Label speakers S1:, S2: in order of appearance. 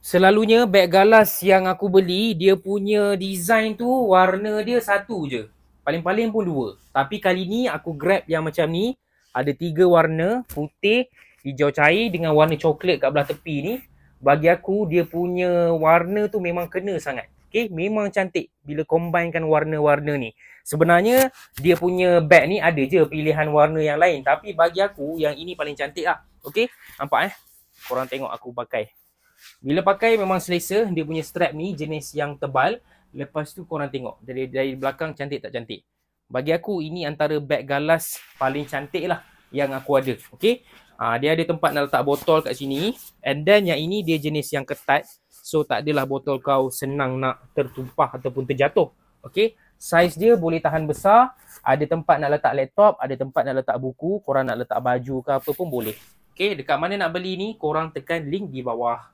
S1: Selalunya beg galas yang aku beli, dia punya design tu warna dia satu je. Paling-paling pun dua. Tapi kali ni aku grab yang macam ni. Ada 3 warna, putih, hijau cair dengan warna coklat kat belah tepi ni. Bagi aku dia punya warna tu memang kena sangat. Okay, memang cantik bila combinekan warna-warna ni. Sebenarnya dia punya beg ni ada je pilihan warna yang lain. Tapi bagi aku yang ini paling cantik lah. Okay, nampak Korang tengok aku pakai. Bila pakai memang selesa. Dia punya strap ni jenis yang tebal. Lepas tu korang tengok dari belakang cantik tak cantik. Bagi aku ini antara beg galas paling cantik lah yang aku ada. Okay, dia ada tempat nak letak botol kat sini. And then yang ini dia jenis yang ketat. So tak adalah botol kau senang nak tertumpah ataupun terjatuh. Okay, saiz dia boleh tahan besar. Ada tempat nak letak laptop, ada tempat nak letak buku. Korang nak letak baju ke apa pun boleh. Okay, dekat mana nak beli ni korang tekan link di bawah.